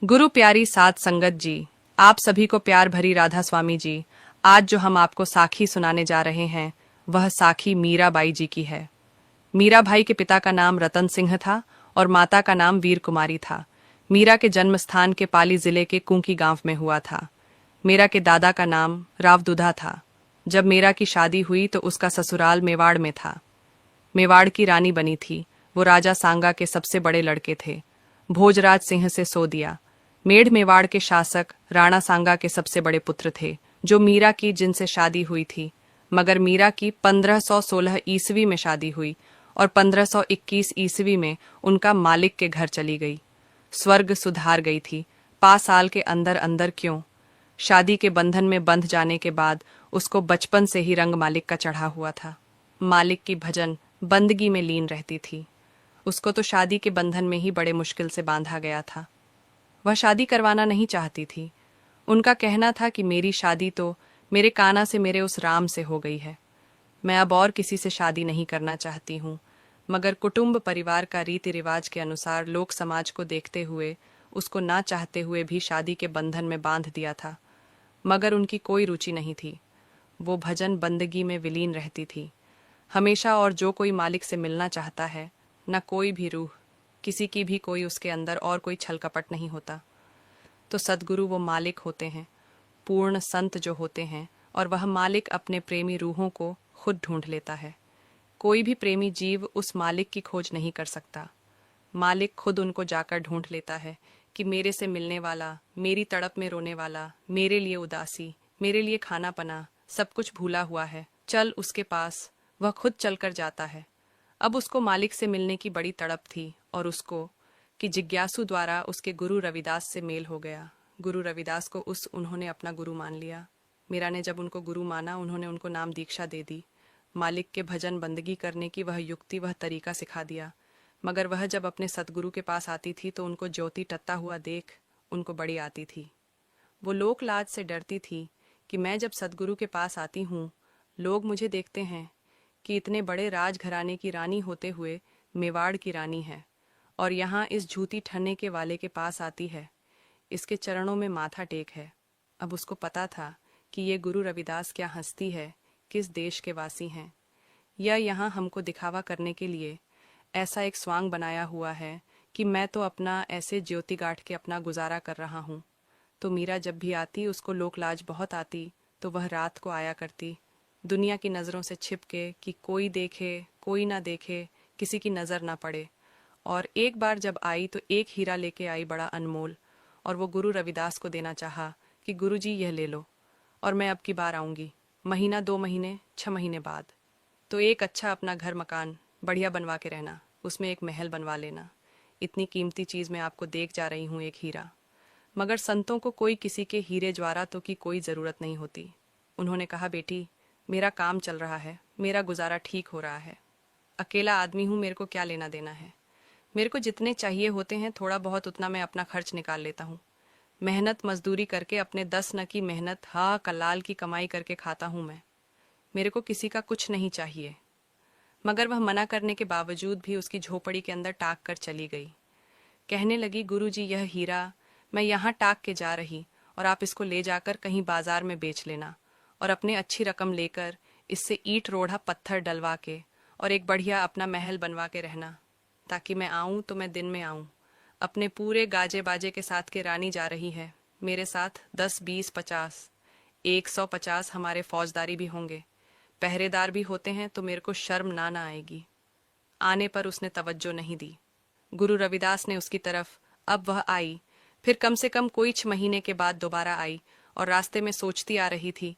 गुरु प्यारी साध संगत जी, आप सभी को प्यार भरी राधा स्वामी जी। आज जो हम आपको साखी सुनाने जा रहे हैं वह साखी मीराबाई जी की है। मीराबाई के पिता का नाम रतन सिंह था और माता का नाम वीर कुमारी था। मीरा के जन्म स्थान के पाली जिले के कुंकी गांव में हुआ था। मीरा के दादा का नाम रावदुधा था। जब मीरा की शादी हुई तो उसका ससुराल मेवाड़ में था। मेवाड़ की रानी बनी थी। वो राजा सांगा के सबसे बड़े लड़के थे। भोजराज सिंह से सो दिया। मेढ़ मेवाड़ के शासक राणा सांगा के सबसे बड़े पुत्र थे, जो मीरा की जिनसे शादी हुई थी। मगर मीरा की 1516 ईस्वी में शादी हुई और 1521 ईस्वी में उनका मालिक के घर चली गई। स्वर्ग सुधार गई थी। 5 साल के अंदर अंदर क्यों, शादी के बंधन में बंध जाने के बाद उसको बचपन से ही रंग मालिक का चढ़ा हुआ था। मालिक की भजन बंदगी में लीन रहती थी। उसको तो शादी के बंधन में ही बड़े मुश्किल से बांधा गया था। वह शादी करवाना नहीं चाहती थी। उनका कहना था कि मेरी शादी तो मेरे काना से, मेरे उस राम से हो गई है। मैं अब और किसी से शादी नहीं करना चाहती हूँ। मगर कुटुंब परिवार का रीति रिवाज के अनुसार लोक समाज को देखते हुए उसको ना चाहते हुए भी शादी के बंधन में बांध दिया था। मगर उनकी कोई रुचि नहीं थी। वो भजन बंदगी में विलीन रहती थी हमेशा। और जो कोई मालिक से मिलना चाहता है, न कोई भी रूह, किसी की भी कोई उसके अंदर और कोई छल कपट नहीं होता। तो सद्गुरु वो मालिक होते हैं, पूर्ण संत जो होते हैं, और वह मालिक अपने प्रेमी रूहों को खुद ढूंढ लेता है। कोई भी प्रेमी जीव उस मालिक की खोज नहीं कर सकता। मालिक खुद उनको जाकर ढूंढ लेता है कि मेरे से मिलने वाला, मेरी तड़प में रोने वाला, मेरे लिए उदासी, मेरे लिए खाना पना, सब कुछ भूला हुआ है, चल उसके पास। वह खुद चलकर जाता है। अब उसको मालिक से मिलने की बड़ी तड़प थी और उसको कि जिज्ञासु द्वारा उसके गुरु रविदास से मेल हो गया। गुरु रविदास को उन्होंने अपना गुरु मान लिया। मीरा ने जब उनको गुरु माना, उन्होंने उनको नाम दीक्षा दे दी। मालिक के भजन बंदगी करने की वह युक्ति, वह तरीका सिखा दिया। मगर वह जब अपने सतगुरु के पास आती थी तो उनको ज्योति टत्ता हुआ देख उनको बड़ी आती थी। वो लोक लाज से डरती थी कि मैं जब सतगुरु के पास आती हूँ, लोग मुझे देखते हैं कि इतने बड़े राजघराने की रानी होते हुए मेवाड़ की रानी है और यहाँ इस झूठी ठन्ने के वाले के पास आती है, इसके चरणों में माथा टेक है। अब उसको पता था कि ये गुरु रविदास क्या हस्ती है, किस देश के वासी हैं। यह यहाँ हमको दिखावा करने के लिए ऐसा एक स्वांग बनाया हुआ है कि मैं तो अपना ऐसे ज्योति गाठ के अपना गुजारा कर रहा हूँ। तो मीरा जब भी आती, उसको लोकलाज बहुत आती, तो वह रात को आया करती, दुनिया की नज़रों से छिप के, कि कोई देखे कोई ना देखे, किसी की नज़र ना पड़े। और एक बार जब आई तो एक हीरा लेके आई, बड़ा अनमोल, और वो गुरु रविदास को देना चाहा कि गुरुजी यह ले लो, और मैं अब की बार आऊँगी, महीना 2 महीने 6 महीने बाद। तो एक अच्छा अपना घर मकान बढ़िया बनवा के रहना, उसमें एक महल बनवा लेना। इतनी कीमती चीज़ मैं आपको देख जा रही हूँ, एक हीरा। मगर संतों को कोई किसी के हीरे ज्वारातों की कोई ज़रूरत नहीं होती। उन्होंने कहा, बेटी मेरा काम चल रहा है, मेरा गुजारा ठीक हो रहा है, अकेला आदमी हूँ, मेरे को क्या लेना देना है। मेरे को जितने चाहिए होते हैं थोड़ा बहुत उतना मैं अपना खर्च निकाल लेता हूँ। मेहनत मजदूरी करके अपने 10 न की मेहनत, हाँ कलाल की कमाई करके खाता हूँ मैं। मेरे को किसी का कुछ नहीं चाहिए। मगर वह मना करने के बावजूद भी उसकी झोपड़ी के अंदर टाक कर चली गई। कहने लगी, गुरुजी यह हीरा मैं यहाँ टाक के जा रही, और आप इसको ले जाकर कहीं बाजार में बेच लेना, और अपने अच्छी रकम लेकर इससे ईंट रोढ़ा पत्थर डलवा के और एक बढ़िया अपना महल बनवा के रहना, ताकि मैं आऊँ तो मैं दिन में आऊँ। अपने पूरे गाजे बाजे के साथ के रानी जा रही है, मेरे साथ 10 20 50 150 हमारे फौजदारी भी होंगे, पहरेदार भी होते हैं, तो मेरे को शर्म ना आएगी। आने पर उसने तवज्जो नहीं दी। गुरु रविदास ने उसकी तरफ, अब वह आई, फिर कम से कम कोई 6 महीने के बाद दोबारा आई, और रास्ते में सोचती आ रही थी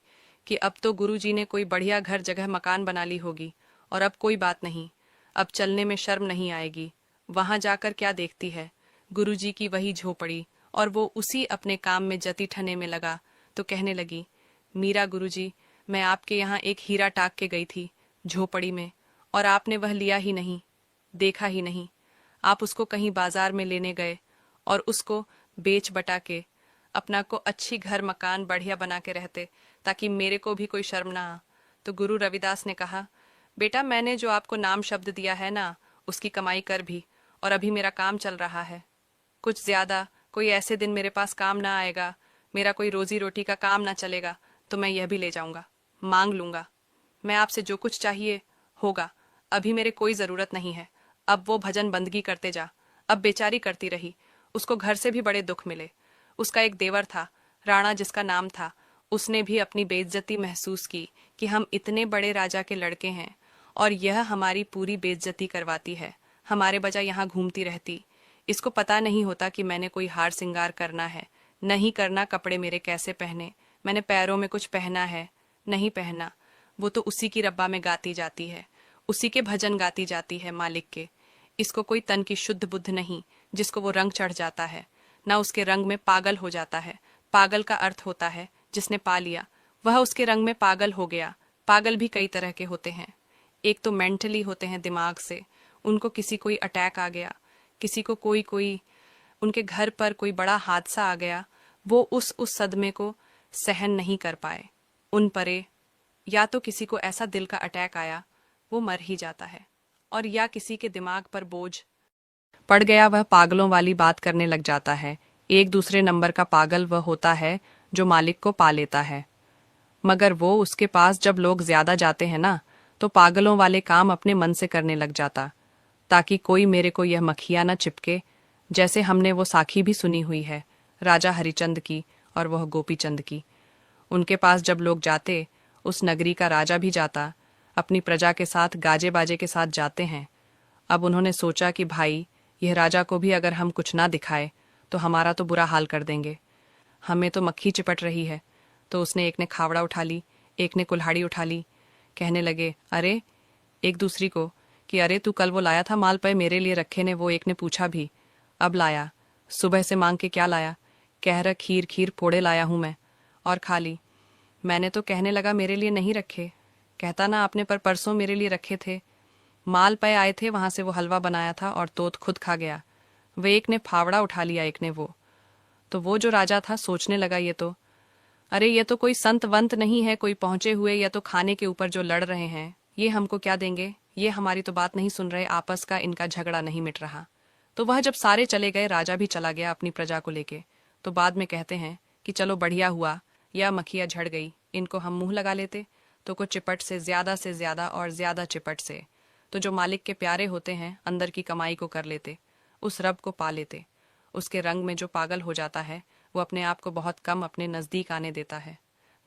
कि अब तो गुरुजी ने कोई बढ़िया घर जगह मकान बना ली होगी, और अब कोई बात नहीं, अब चलने में शर्म नहीं आएगी। वहां जाकर क्या देखती है, गुरुजी की वही झोपड़ी, और वो उसी अपने काम में जती ठने में लगा। तो कहने लगी, मीरा गुरुजी, मैं आपके यहाँ एक हीरा टाक के गई थी झोपड़ी में, और आपने वह लिया ही नहीं, देखा ही नहीं। आप उसको कहीं बाजार में लेने गए और उसको बेच बटा के अपना को अच्छी घर मकान बढ़िया बना के रहते, ताकि मेरे को भी कोई शर्म ना आ। तो गुरु रविदास ने कहा, बेटा मैंने जो आपको नाम शब्द दिया है ना, उसकी कमाई कर भी, और अभी मेरा काम चल रहा है, कुछ ज्यादा कोई ऐसे दिन मेरे पास काम ना आएगा, मेरा कोई रोजी रोटी का काम ना चलेगा, तो मैं यह भी ले जाऊंगा, मांग लूंगा। मैं आपसे जो कुछ चाहिए होगा, अभी मेरे कोई जरूरत नहीं है। अब वो भजन बंदगी करते जा। अब बेचारी करती रही, उसको घर से भी बड़े दुख मिले। उसका एक देवर था, राणा जिसका नाम था। उसने भी अपनी बेइज्जती महसूस की कि हम इतने बड़े राजा के लड़के हैं और यह हमारी पूरी बेइज्जती करवाती है, हमारे बजाय यहाँ घूमती रहती। इसको पता नहीं होता कि मैंने कोई हार सिंगार करना है, नहीं करना, कपड़े मेरे कैसे पहने, मैंने पैरों में कुछ पहना है, नहीं पहना। वो तो उसी की रब्बा में गाती जाती है, उसी के भजन गाती जाती है मालिक के। इसको कोई तन की शुद्ध बुद्ध नहीं जिसको वो रंग चढ़ जाता है, ना उसके रंग में पागल हो जाता है। पागल का अर्थ होता है जिसने पा लिया, वह उसके रंग में पागल हो गया। पागल भी कई तरह के होते हैं। एक तो मेंटली होते हैं, दिमाग से, उनको किसी कोई अटैक आ गया, किसी को कोई कोई उनके घर पर कोई बड़ा हादसा आ गया, वो उस सदमे को सहन नहीं कर पाए। उन परे या तो किसी को ऐसा दिल का अटैक आया वो मर ही जाता है, और या किसी के दिमाग पर बोझ पड़ गया, वह पागलों वाली बात करने लग जाता है। एक दूसरे नंबर का पागल वह होता है जो मालिक को पा लेता है, मगर वो उसके पास जब लोग ज्यादा जाते हैं ना, तो पागलों वाले काम अपने मन से करने लग जाता, ताकि कोई मेरे को यह मक्खियां न चिपके। जैसे हमने वो साखी भी सुनी हुई है, राजा हरिचंद की और वह गोपीचंद की। उनके पास जब लोग जाते, उस नगरी का राजा भी जाता, अपनी प्रजा के साथ गाजे बाजे के साथ जाते हैं। अब उन्होंने सोचा कि भाई, यह राजा को भी अगर हम कुछ ना दिखाए तो हमारा तो बुरा हाल कर देंगे, हमें तो मक्खी चिपट रही है। तो उसने एक ने खावड़ा उठा ली, एक ने कुल्हाड़ी उठा ली। कहने लगे अरे एक दूसरी को कि अरे तू कल वो लाया था माल पे मेरे लिए रखे ने, वो एक ने पूछा भी। अब लाया, सुबह से मांग के क्या लाया? कह रहा खीर खीर फोड़े लाया हूं मैं, और खा ली। मैंने तो कहने लगा मेरे लिए नहीं रखे, कहता ना आपने पर परसों मेरे लिए रखे थे। माल पे आए थे, वहां से वो हलवा बनाया था और तोत खुद खा गया। वे एक ने फावड़ा उठा लिया, एक ने वो। तो वो जो राजा था सोचने लगा ये तो, अरे ये तो कोई संत वंत नहीं है, कोई पहुंचे हुए या तो खाने के ऊपर जो लड़ रहे हैं, ये हमको क्या देंगे, ये हमारी तो बात नहीं सुन रहे, आपस का इनका झगड़ा नहीं मिट रहा। तो वह जब सारे चले गए, राजा भी चला गया अपनी प्रजा को लेके। तो बाद में कहते हैं कि चलो बढ़िया हुआ, या मक्खियां झड़ गई, इनको हम मुंह लगा लेते तो कुछ चिपट से ज्यादा और ज्यादा चिपट से, तो जो मालिक के प्यारे होते हैं अंदर की कमाई को कर लेते, उस रब को पा लेते। उसके रंग में जो पागल हो जाता है वो अपने आप को बहुत कम अपने नजदीक आने देता है।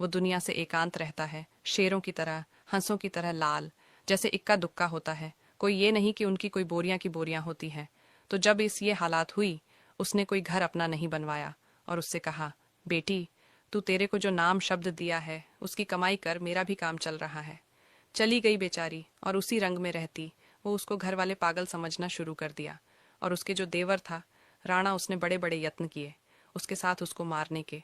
वो दुनिया से एकांत रहता है, शेरों की तरह, हंसों की तरह लाल, जैसे इक्का दुक्का होता है। कोई ये नहीं कि उनकी कोई बोरियां की बोरियां होती हैं। तो जब इस ये हालात हुई, उसने कोई घर अपना नहीं बनवाया और उससे कहा, बेटी तू तेरे को जो नाम शब्द दिया है उसकी कमाई कर, मेरा भी काम चल रहा है। चली गई बेचारी और उसी रंग में रहती। वो उसको घर वाले पागल समझना शुरू कर दिया, और उसके जो देवर था राणा, उसने बड़े बड़े यत्न किए उसके साथ उसको मारने के।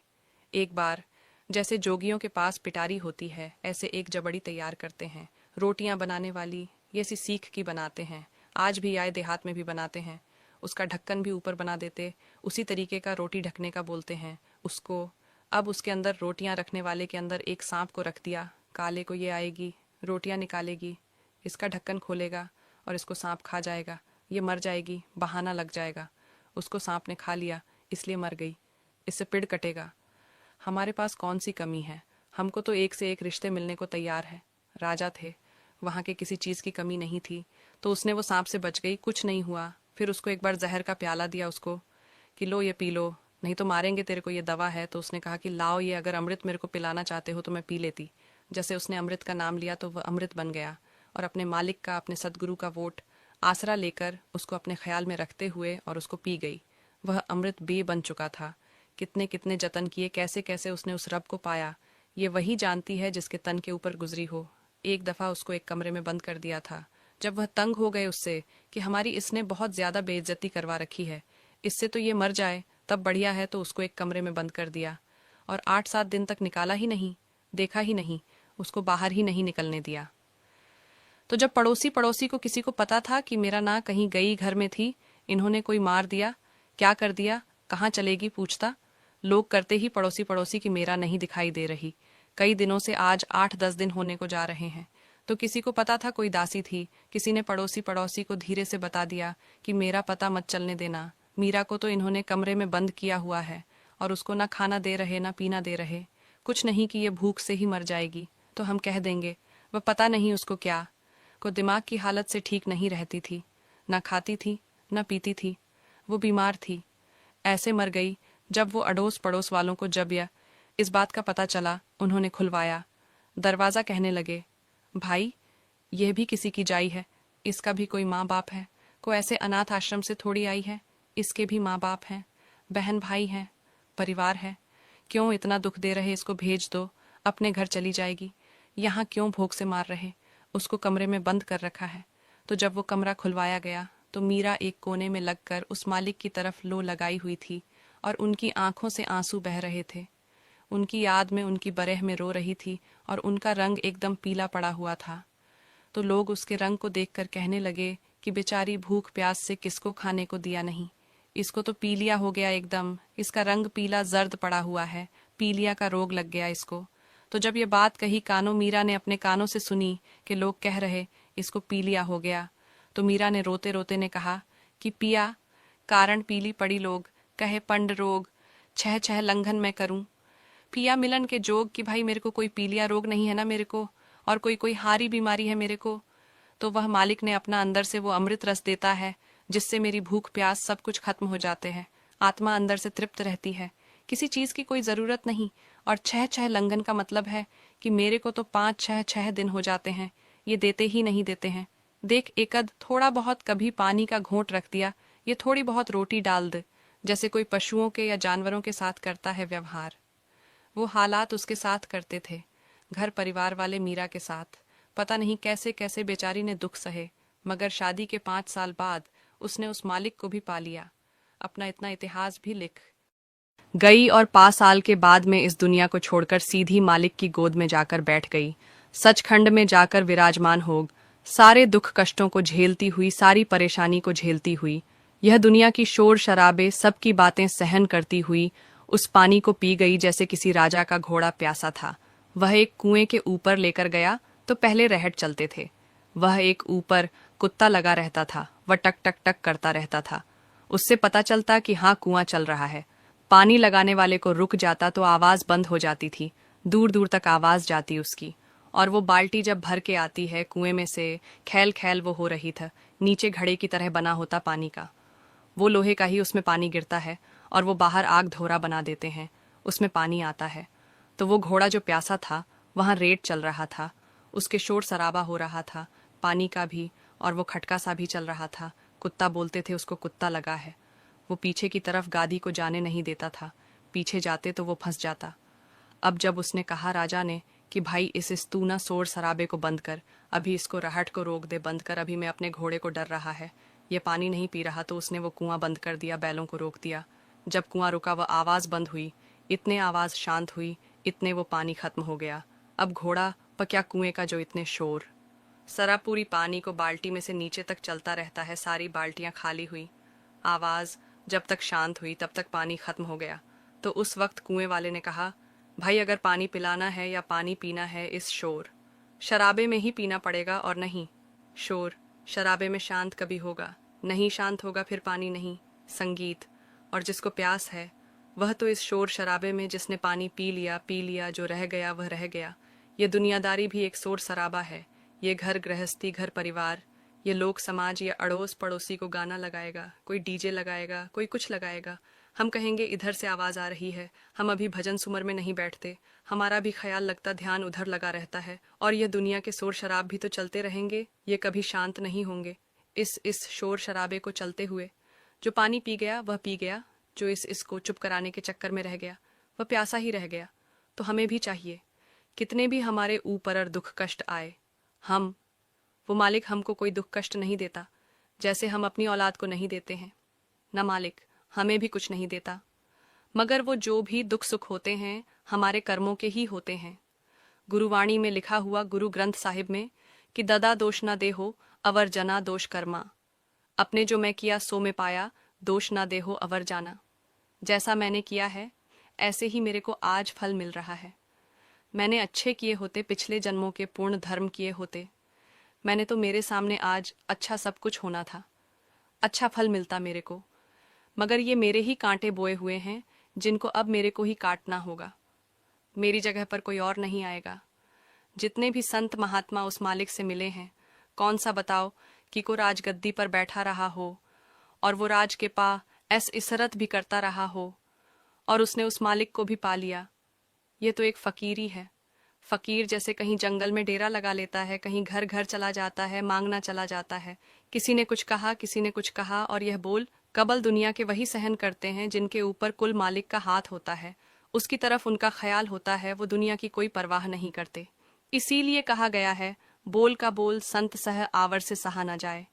एक बार जैसे जोगियों के पास पिटारी होती है, ऐसे एक जबड़ी तैयार करते हैं, रोटियां बनाने वाली, ये सी सीख की बनाते हैं, आज भी आए देहात में भी बनाते हैं। उसका ढक्कन भी ऊपर बना देते, उसी तरीके का रोटी ढकने का बोलते हैं उसको। अब उसके अंदर रोटियां रखने वाले के अंदर एक सांप को रख दिया, काले को ये आएगी, रोटियां निकालेगी, इसका ढक्कन खोलेगा और इसको सांप खा जाएगा, ये मर जाएगी, बहाना लग जाएगा, उसको सांप ने खा लिया इसलिए मर गई, इससे पिड़ कटेगा। हमारे पास कौन सी कमी है, हमको तो एक से एक रिश्ते मिलने को तैयार है। राजा थे, वहां के किसी चीज की कमी नहीं थी, तो उसने वो सांप से बच गई, कुछ नहीं हुआ। फिर उसको एक बार जहर का प्याला दिया उसको कि लो ये पी लो, नहीं तो मारेंगे तेरे को, ये दवा है। तो उसने कहा कि लाओ ये, अगर अमृत मेरे को पिलाना चाहते हो तो मैं पी लेती। जैसे उसने अमृत का नाम लिया तो वह अमृत बन गया, और अपने मालिक का, अपने सदगुरु का वोट आसरा लेकर उसको अपने ख्याल में रखते हुए और उसको पी गई। वह अमृत बे बन चुका था। कितने कितने जतन किए, कैसे कैसे उसने उस रब को पाया, ये वही जानती है जिसके तन के ऊपर गुजरी हो। एक दफा उसको एक कमरे में बंद कर दिया था, जब वह तंग हो गए उससे कि हमारी इसने बहुत ज्यादा बेइज्जती करवा रखी है, इससे तो ये मर जाए तब बढ़िया है, तो उसको एक कमरे में बंद कर दिया और 8-7 दिन तक निकाला ही नहीं, देखा ही नहीं, उसको बाहर ही नहीं निकलने दिया। तो जब पड़ोसी पड़ोसी को किसी को पता था कि मेरा ना कहीं गई घर में थी, इन्होंने कोई मार दिया, क्या कर दिया, कहाँ चलेगी पूछता, लोग करते ही पड़ोसी पड़ोसी की मेरा नहीं दिखाई दे रही। कई दिनों से आज 8-10 दिन होने को जा रहे हैं। तो किसी को पता था कोई दासी थी, किसी ने पड़ोसी पड़ोसी को धीरे से बता दिया कि मेरा पता मत चलने देना, मीरा को तो इन्होंने कमरे में बंद किया हुआ है और उसको ना खाना दे रहे ना पीना दे रहे, कुछ नहीं कि ये भूख से ही मर जाएगी। तो हम कह देंगे वह पता नहीं उसको क्या को दिमाग की हालत से ठीक नहीं रहती थी, ना खाती थी ना पीती थी, वो बीमार थी, ऐसे मर गई। जब वो अड़ोस पड़ोस वालों को जब यह इस बात का पता चला, उन्होंने खुलवाया दरवाज़ा। कहने लगे, भाई यह भी किसी की जाई है, इसका भी कोई माँ बाप है, को ऐसे अनाथ आश्रम से थोड़ी आई है, इसके भी माँ बाप हैं, बहन भाई हैं, परिवार है। क्यों इतना दुख दे रहे, इसको भेज दो, अपने घर चली जाएगी। यहाँ क्यों भूख से मार रहे, उसको कमरे में बंद कर रखा है। तो जब वो कमरा खुलवाया गया तो मीरा एक कोने में लगकर उस मालिक की तरफ लो लगाई हुई थी और उनकी आंखों से आंसू बह रहे थे। उनकी याद में उनकी बरह में रो रही थी और उनका रंग एकदम पीला पड़ा हुआ था। तो लोग उसके रंग को देखकर कहने लगे कि बेचारी भूख प्यास से किसको खाने को दिया नहीं, इसको तो पीलिया हो गया एकदम, इसका रंग पीला जर्द पड़ा हुआ है, पीलिया का रोग लग गया इसको। तो जब ये बात कही कानों मीरा ने अपने कानों से सुनी कि लोग कह रहे इसको पीलिया हो गया, तो मीरा ने रोते रोते ने कहा कि पिया कारण पीली पड़ी लोग कहे पंड रोग छह छह लंघन मैं करूं। पिया मिलन के जोग कि भाई मेरे को कोई पीलिया रोग नहीं है ना मेरे को, और कोई कोई हारी बीमारी है मेरे को। तो वह मालिक ने अपना अंदर से वो अमृत रस देता है जिससे मेरी भूख प्यास सब कुछ खत्म हो जाते हैं, आत्मा अंदर से तृप्त रहती है, किसी चीज की कोई जरूरत नहीं। और छह छह लंघन का मतलब है कि मेरे को तो 5-6 दिन हो जाते हैं, ये देते ही नहीं देते हैं। देख एकद थोड़ा बहुत कभी पानी का घोंट रख दिया, ये थोड़ी बहुत रोटी डाल दे, जैसे कोई पशुओं के या जानवरों के साथ करता है व्यवहार, वो हालात उसके साथ करते थे, घर परिवार वाले मीरा के साथ। पता नहीं कैसे कैसे बेचारी ने दुख सहे, मगर शादी के 5 साल बाद उसने उस मालिक को भी पा लिया, अपना इतना इतिहास भी लिख गई और 5 साल के बाद में इस दुनिया को छोड़कर सीधी मालिक की गोद में जाकर बैठ गई, सचखंड में जाकर विराजमान हो, सारे दुख कष्टों को झेलती हुई, सारी परेशानी को झेलती हुई, यह दुनिया की शोर शराबे सबकी बातें सहन करती हुई उस पानी को पी गई जैसे किसी राजा का घोड़ा प्यासा था। वह एक कुएं के ऊपर लेकर गया तो पहले रहट चलते थे, वह एक ऊपर कुत्ता लगा रहता था, वह टक टक टक करता रहता था, उससे पता चलता कि हाँ कुआं चल रहा है। पानी लगाने वाले को रुक जाता तो आवाज बंद हो जाती थी, दूर दूर तक आवाज जाती उसकी। और वो बाल्टी जब भर के आती है कुएं में से, खैल खैल वो हो रही था, नीचे घड़े की तरह बना होता पानी का, वो लोहे का ही उसमें पानी गिरता है और वो बाहर आग धोरा बना देते हैं, उसमें पानी आता है। तो वो घोड़ा जो प्यासा था वहां रेट चल रहा था, उसके शोर शराबा हो रहा था, पानी का भी, और वो खटका सा भी चल रहा था। कुत्ता बोलते थे उसको कुत्ता लगा है। वो पीछे की तरफ गादी को जाने नहीं देता था, पीछे जाते तो वो फंस जाता। अब जब उसने कहा राजा ने कि भाई इस तूना शोर शराबे को बंद कर, अभी इसको रहट को रोक दे, बंद कर, अभी मैं अपने घोड़े को डर रहा है, ये पानी नहीं पी रहा, तो उसने वो कुआं बंद कर दिया, बैलों को रोक दिया। जब कुआं रुका वह आवाज बंद हुई, इतने आवाज शांत हुई, इतने वो पानी खत्म हो गया। अब घोड़ा पक्या कुएं का जो इतने शोर, सरा पूरी पानी को बाल्टी में से नीचे तक चलता रहता है, सारी बाल्टियां खाली हुई, आवाज जब तक शांत हुई तब तक पानी खत्म हो गया। तो उस वक्त कुएं वाले ने कहा, भाई अगर पानी पिलाना है या पानी पीना है इस शोर शराबे में ही पीना पड़ेगा, और नहीं शोर शराबे में शांत कभी होगा नहीं, शांत होगा फिर पानी नहीं, संगीत। और जिसको प्यास है वह तो इस शोर शराबे में, जिसने पानी पी लिया, जो रह गया वह रह गया। ये दुनियादारी भी एक शोर शराबा है, ये घर गृहस्थी, घर परिवार, ये लोक समाज, ये अड़ोस पड़ोसी को गाना लगाएगा, कोई डीजे लगाएगा, कोई कुछ लगाएगा। हम कहेंगे इधर से आवाज आ रही है, हम अभी भजन सुमर में नहीं बैठते, हमारा भी ख्याल लगता ध्यान उधर लगा रहता है, और ये दुनिया के शोर शराब भी तो चलते रहेंगे, ये कभी शांत नहीं होंगे। इस शोर शराबे को चलते हुए जो पानी पी गया वह पी गया, जो इसको चुप कराने के चक्कर में रह गया वह प्यासा ही रह गया। तो हमें भी चाहिए, कितने भी हमारे ऊपर दुख कष्ट आए, हम वो मालिक हमको कोई दुख कष्ट नहीं देता, जैसे हम अपनी औलाद को नहीं देते हैं, न मालिक हमें भी कुछ नहीं देता, मगर वो जो भी दुख सुख होते हैं हमारे कर्मों के ही होते हैं। गुरुवाणी में लिखा हुआ, गुरु ग्रंथ साहिब में, कि ददा दोष ना दे हो अवर जना दोष कर्मा, अपने जो मैं किया सो में पाया, दोष ना दे हो अवर जाना। जैसा मैंने किया है ऐसे ही मेरे को आज फल मिल रहा है। मैंने अच्छे किए होते, पिछले जन्मों के पूर्ण धर्म किए होते, मैंने तो मेरे सामने आज अच्छा सब कुछ होना था, अच्छा फल मिलता मेरे को। मगर ये मेरे ही कांटे बोए हुए हैं जिनको अब मेरे को ही काटना होगा। मेरी जगह पर कोई और नहीं आएगा। जितने भी संत महात्मा उस मालिक से मिले हैं, कौन सा बताओ कि को राजगद्दी पर बैठा रहा हो और वो राज के पा ऐस इसरत भी करता रहा हो और उसने उस मालिक को भी पा लिया। ये तो एक फकीरी है। फकीर जैसे कहीं जंगल में डेरा लगा लेता है, कहीं घर घर चला जाता है, मांगना चला जाता है। किसी ने कुछ कहा, किसी ने कुछ कहा, और यह बोल कबल दुनिया के वही सहन करते हैं जिनके ऊपर कुल मालिक का हाथ होता है, उसकी तरफ उनका ख्याल होता है, वो दुनिया की कोई परवाह नहीं करते। इसीलिए कहा गया है, बोल का बोल संत सह आवर से सहा न जाए।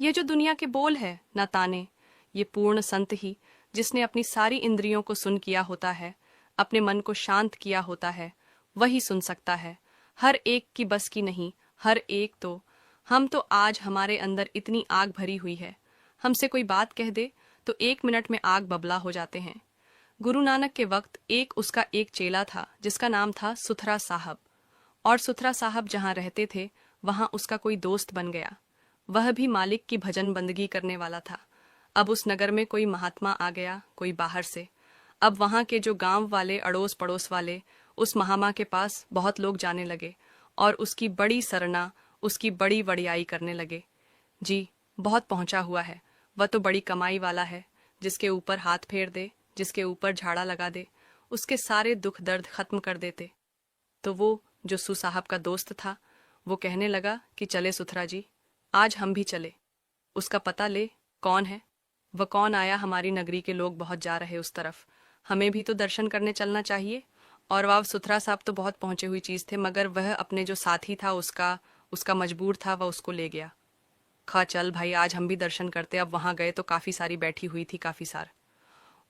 ये जो दुनिया के बोल है न ताने, ये पूर्ण संत ही, जिसने अपनी सारी इंद्रियों को सुन किया होता है, अपने मन को शांत किया होता है, वही सुन सकता है। हर एक की बस की नहीं, हर एक तो हम तो आज हमारे अंदर इतनी आग भरी हुई है, हमसे कोई बात कह दे तो 1 मिनट में आग बबला हो जाते हैं। गुरु नानक के वक्त उसका एक चेला था जिसका नाम था सुथरा साहब, और सुथरा साहब जहाँ रहते थे वहां उसका कोई दोस्त बन गया। वह भी मालिक की भजन बंदगी करने वाला था। अब उस नगर में कोई महात्मा आ गया, कोई बाहर से। अब वहां के जो गांव वाले, अड़ोस पड़ोस वाले उस महामा के पास बहुत लोग जाने लगे और उसकी बड़ी सरना, उसकी बड़ी वड़ियाई करने लगे। जी, बहुत पहुंचा हुआ है, वह तो बड़ी कमाई वाला है, जिसके ऊपर हाथ फेर दे, जिसके ऊपर झाड़ा लगा दे, उसके सारे दुख दर्द खत्म कर देते। तो वो जो सू साहब का दोस्त था, वो कहने लगा कि चले सुथरा जी, आज हम भी चले, उसका पता ले कौन है, वह कौन आया, हमारी नगरी के लोग बहुत जा रहे उस तरफ, हमें भी तो दर्शन करने चलना चाहिए। और वह सुथरा साहब तो बहुत पहुंचे हुई चीज थे, मगर वह अपने जो साथी था उसका उसका मजबूर था, वह उसको ले गया। खा चल भाई, आज हम भी दर्शन करते। अब वहां गए तो काफी सारी बैठी हुई थी, काफी सार,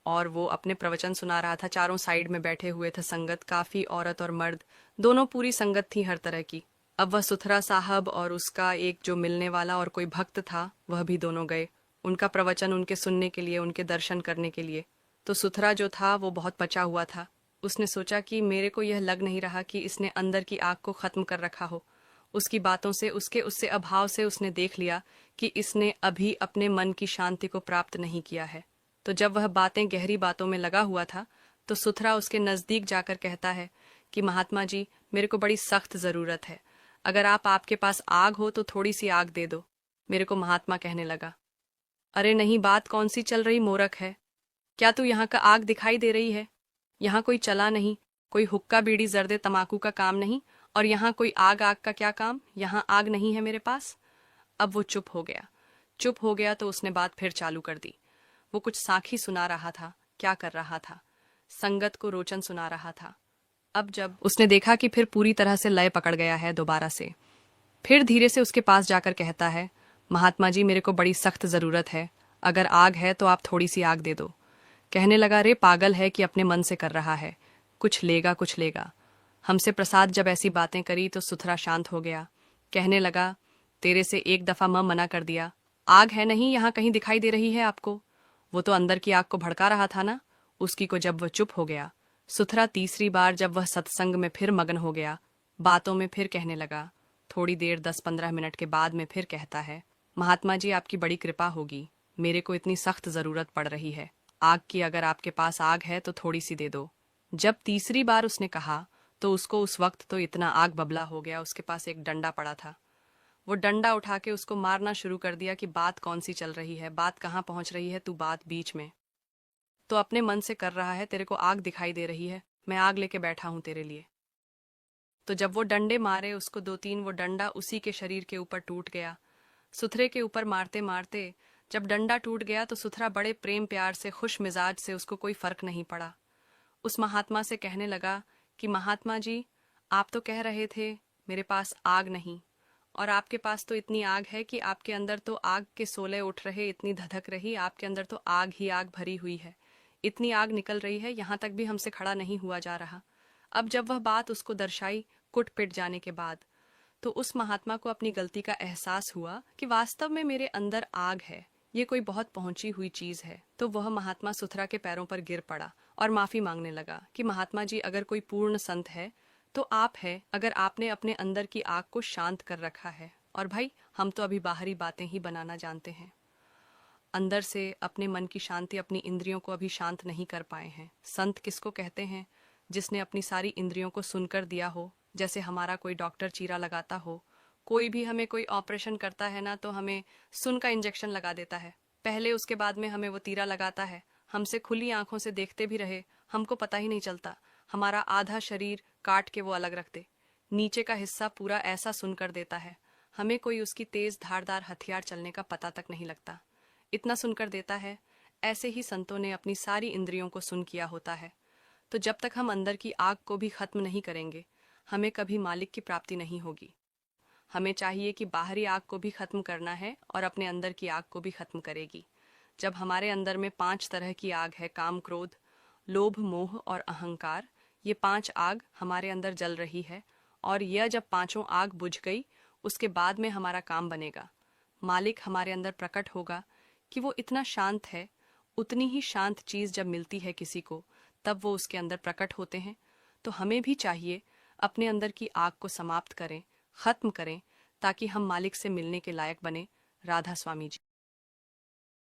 और वो अपने प्रवचन सुना रहा था। चारों साइड में बैठे हुए थे संगत, काफी औरत और मर्द, दोनों पूरी संगत थी हर तरह की। अब वह सुथरा साहब और उसका एक जो मिलने वाला और कोई भक्त था, वह भी दोनों गए उनका प्रवचन उनके सुनने के लिए, उनके दर्शन करने के लिए। तो सुथरा जो था वो बहुत पचा हुआ था। उसने सोचा कि मेरे को यह लग नहीं रहा कि इसने अंदर की आग को खत्म कर रखा हो। उसकी बातों से, उसके उससे अभाव से उसने देख लिया कि इसने अभी अपने मन की शांति को प्राप्त नहीं किया है। तो जब वह बातें गहरी बातों में लगा हुआ था, तो सुथरा उसके नजदीक जाकर कहता है कि महात्मा जी, मेरे को बड़ी सख्त जरूरत है, अगर आपके पास आग हो तो थोड़ी सी आग दे दो। मेरे को महात्मा कहने लगा, अरे नहीं, बात कौन सी चल रही मूर्ख है, क्या तू यहाँ का आग दिखाई दे रही है? यहाँ कोई चला नहीं, कोई हुक्का बीड़ी जर्दे तमाकू का काम नहीं, और यहाँ कोई आग आग का क्या काम, यहाँ आग नहीं है मेरे पास। अब वो चुप हो गया। चुप हो गया तो उसने बात फिर चालू कर दी। वो कुछ साखी सुना रहा था, क्या कर रहा था, संगत को रोचन सुना रहा था। अब जब उसने देखा कि फिर पूरी तरह से लय पकड़ गया है दोबारा से, फिर धीरे से उसके पास जाकर कहता है, महात्मा जी, मेरे को बड़ी सख्त जरूरत है, अगर आग है तो आप थोड़ी सी आग दे दो। कहने लगा, रे पागल है कि अपने मन से कर रहा है, कुछ लेगा कुछ लेगा। हमसे प्रसाद जब ऐसी बातें करी तो सुथरा शांत हो गया। कहने लगा, तेरे से एक दफा मना कर दिया, आग है नहीं यहाँ कहीं दिखाई दे रही है आपको। वो तो अंदर की आग को भड़का रहा था ना, उसकी को जब वह चुप हो गया। सुथरा तीसरी बार जब वह सत्संग में फिर मगन हो गया, बातों में फिर कहने लगा। थोड़ी देर 10-15 मिनट के बाद में फिर कहता है, महात्मा जी, आपकी बड़ी कृपा होगी, मेरे को इतनी सख्त जरूरत पड़ रही है आग की, अगर आपके पास आग है तो थोड़ी सी दे दो। जब तीसरी बार उसने कहा तो उसको उस वक्त तो इतना आग बबला हो गया, उसके पास एक डंडा पड़ा था, वो डंडा उठा के उसको मारना शुरू कर दिया कि बात कौन सी चल रही है, बात कहाँ पहुंच रही है, तू बात बीच में तो अपने मन से कर रहा है, तेरे को आग दिखाई दे रही है, मैं आग लेके बैठा हूं तेरे लिए। तो जब वो डंडे मारे उसको 2-3, वो डंडा उसी के शरीर के ऊपर टूट गया। सुथरे के ऊपर मारते मारते जब डंडा टूट गया तो सुथरा बड़े प्रेम प्यार से, खुश मिजाज से, उसको कोई फर्क नहीं पड़ा, उस महात्मा से कहने लगा कि महात्मा जी, आप तो कह रहे थे मेरे पास आग नहीं, और आपके पास तो इतनी आग है कि आपके अंदर तो आग के सोले उठ रहे, इतनी धधक रही, आपके अंदर तो आग ही आग भरी हुई है, इतनी आग निकल रही है, यहाँ तक भी हमसे खड़ा नहीं हुआ जा रहा। अब जब वह बात उसको दर्शाई कुट पिट जाने के बाद, तो उस महात्मा को अपनी गलती का एहसास हुआ कि वास्तव में मेरे अंदर आग है, ये कोई बहुत पहुंची हुई चीज है। तो वह महात्मा सुथरा के पैरों पर गिर पड़ा और माफी मांगने लगा कि महात्मा जी, अगर कोई पूर्ण संत है तो आप है, अगर आपने अपने अंदर की आग को शांत कर रखा है, और भाई हम तो अभी बाहरी बातें ही बनाना जानते हैं। अंदर से अपने मन की शांति, अपनी इंद्रियों को अभी शांत नहीं कर पाए हैं। संत किसको कहते हैं? जिसने अपनी सारी इंद्रियों को सुनकर दिया हो। जैसे हमारा कोई डॉक्टर चीरा लगाता हो, कोई भी हमें कोई ऑपरेशन करता है ना, तो हमें सुन का इंजेक्शन लगा देता है। पहले उसके बाद में हमें वो तीरा लगाता है। हमसे खुली आंखों से देखते भी रहे, हमको पता ही नहीं चलता। हमारा आधा शरीर काट के वो अलग रख दे, नीचे का हिस्सा पूरा ऐसा सुन कर देता है, हमें कोई उसकी तेज धारदार हथियार चलने का पता तक नहीं लगता। इतना सुनकर देता है। ऐसे ही संतों ने अपनी सारी इंद्रियों को सुन किया होता है। तो जब तक हम अंदर की आग को भी खत्म नहीं करेंगे, हमें कभी मालिक की प्राप्ति नहीं होगी। हमें चाहिए कि बाहरी आग को भी खत्म करना है और अपने अंदर की आग को भी खत्म करेगी। जब हमारे अंदर में 5 तरह की आग है, काम, क्रोध, लोभ, मोह और अहंकार, ये 5 आग हमारे अंदर जल रही है, और यह जब पांचों आग बुझ गई, उसके बाद में हमारा काम बनेगा। मालिक हमारे अंदर प्रकट होगा कि वो इतना शांत है। उतनी ही शांत चीज जब मिलती है किसी को, तब वो उसके अंदर प्रकट होते हैं। तो हमें भी चाहिए अपने अंदर की आग को समाप्त करें, खत्म करें, ताकि हम मालिक से मिलने के लायक बने। राधा स्वामी जी।